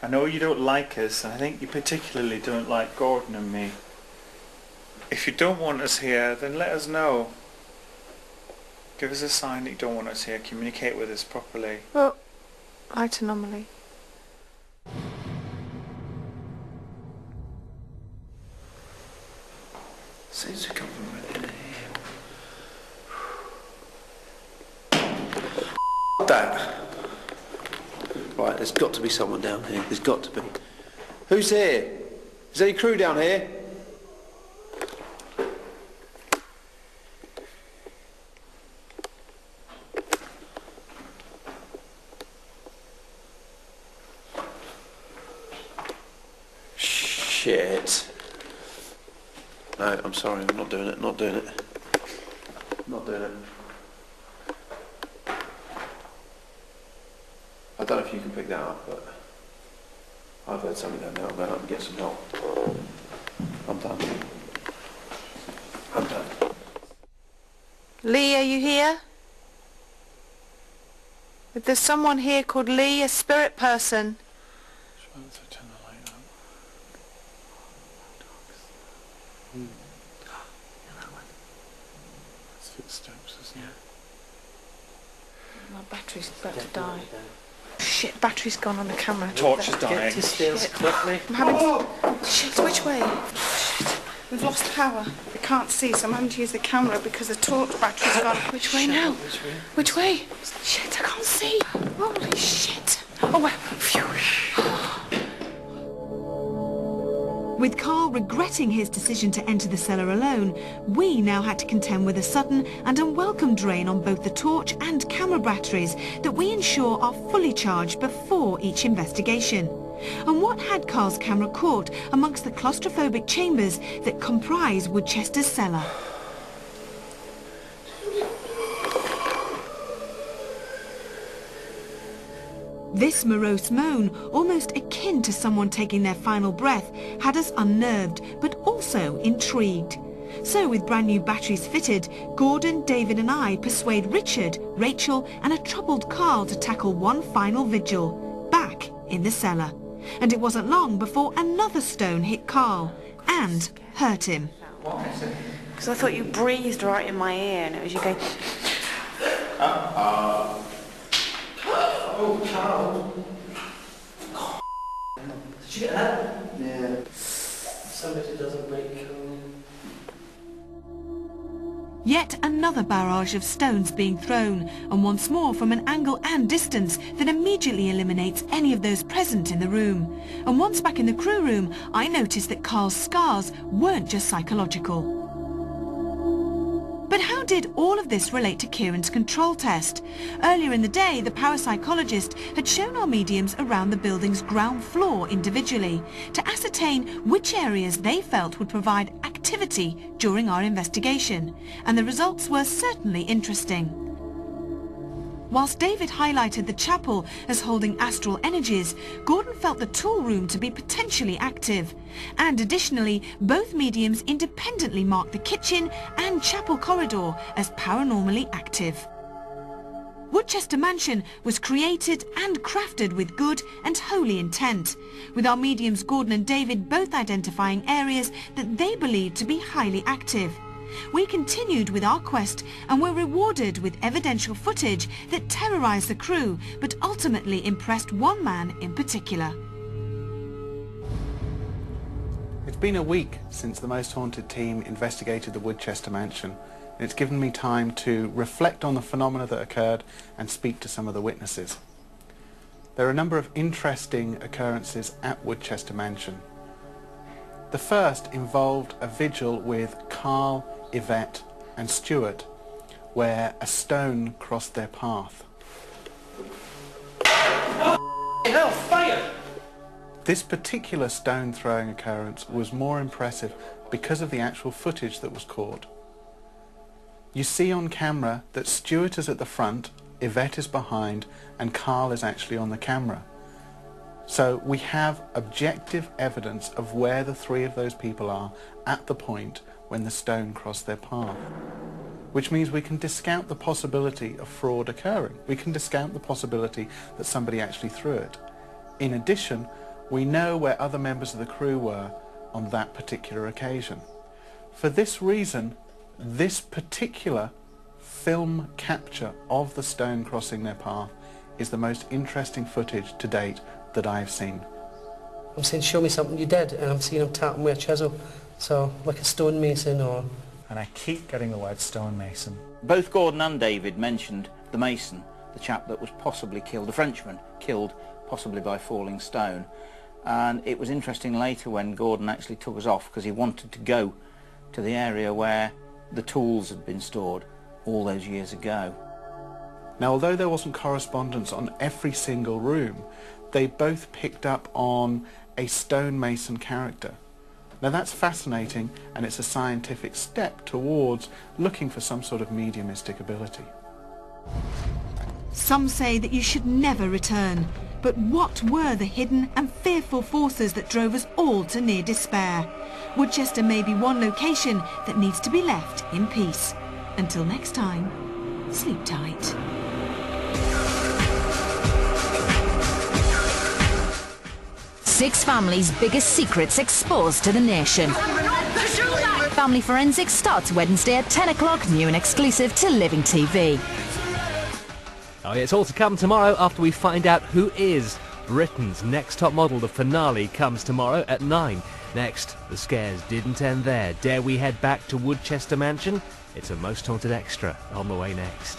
I know you don't like us, and I think you particularly don't like Gordon and me. If you don't want us here, then let us know. Give us a sign that you don't want us here. Communicate with us properly. Well, light anomaly. Seems to come from right in here. That. Right, there's got to be someone down here. There's got to be. Who's here? Is there any crew down here? Shit. No, I'm sorry, I'm not doing it, not doing it. Not doing it. I don't know if you can pick that up, but I've heard something down there. I'll go up and get some help. I'm done. I'm done. Lee, are you here? If there's someone here called Lee, a spirit person. Turn the light up. It's footsteps, isn't it? My battery's about to die. Shit, battery's gone on the camera. Torch is dying. Get to stairs quickly. I'm having... Shit, which way? Shit, we've lost power. We can't see, so I'm having to use the camera because the torch battery's gone. Which way now? Which way? Shit, I can't see. Holy shit. Oh, well, phew. With Carl regretting his decision to enter the cellar alone, we now had to contend with a sudden and unwelcome drain on both the torch and camera batteries that we ensure are fully charged before each investigation. And what had Carl's camera caught amongst the claustrophobic chambers that comprise Woodchester's cellar? This morose moan, almost akin to someone taking their final breath, had us unnerved, but also intrigued. So with brand new batteries fitted, Gordon, David and I persuade Richard, Rachel and a troubled Carl to tackle one final vigil, back in the cellar. And it wasn't long before another stone hit Carl and hurt him. Because I thought you breathed right in my ear and it was you going... Oh, Carl. Did you get that? Yeah. Somebody doesn't break. Yet another barrage of stones being thrown, and once more from an angle and distance that immediately eliminates any of those present in the room. And once back in the crew room, I noticed that Carl's scars weren't just psychological. But how did all of this relate to Kieran's control test? Earlier in the day, the parapsychologist had shown our mediums around the building's ground floor individually to ascertain which areas they felt would provide activity during our investigation, and the results were certainly interesting. Whilst David highlighted the chapel as holding astral energies, Gordon felt the tool room to be potentially active. And additionally, both mediums independently marked the kitchen and chapel corridor as paranormally active. Woodchester Mansion was created and crafted with good and holy intent, with our mediums Gordon and David both identifying areas that they believed to be highly active. We continued with our quest and were rewarded with evidential footage that terrorised the crew, but ultimately impressed one man in particular. It's been a week since the Most Haunted team investigated the Woodchester Mansion, and it's given me time to reflect on the phenomena that occurred and speak to some of the witnesses. There are a number of interesting occurrences at Woodchester Mansion. The first involved a vigil with Carl, Yvette and Stuart, where a stone crossed their path. Hell, fire! This particular stone throwing occurrence was more impressive because of the actual footage that was caught. You see on camera that Stuart is at the front, Yvette is behind and Carl is actually on the camera. So we have objective evidence of where the three of those people are at the point when the stone crossed their path, which means we can discount the possibility of fraud occurring. We can discount the possibility that somebody actually threw it. In addition, We know where other members of the crew were on that particular occasion. For this reason, this particular film capture of the stone crossing their path is the most interesting footage to date that I've seen. I'm saying, show me something you did, and I'm seeing him tapping with a chisel. So, like a stonemason or... And I keep getting the word stonemason. Both Gordon and David mentioned the mason, the chap that was possibly killed, the Frenchman, killed possibly by falling stone. And it was interesting later when Gordon actually took us off because he wanted to go to the area where the tools had been stored all those years ago. Now, although there wasn't correspondence on every single room, they both picked up on a stonemason character. Now that's fascinating, and it's a scientific step towards looking for some sort of mediumistic ability. Some say that you should never return, but what were the hidden and fearful forces that drove us all to near despair? Woodchester may be one location that needs to be left in peace. Until next time, sleep tight. Six families' biggest secrets exposed to the nation. Family Forensics starts Wednesday at 10 o'clock, new and exclusive to Living TV. Oh yeah, it's all to come tomorrow after we find out who is Britain's next top model. The finale comes tomorrow at 9. Next, the scares didn't end there. Dare we head back to Woodchester Mansion? It's a Most Haunted Extra on the way next.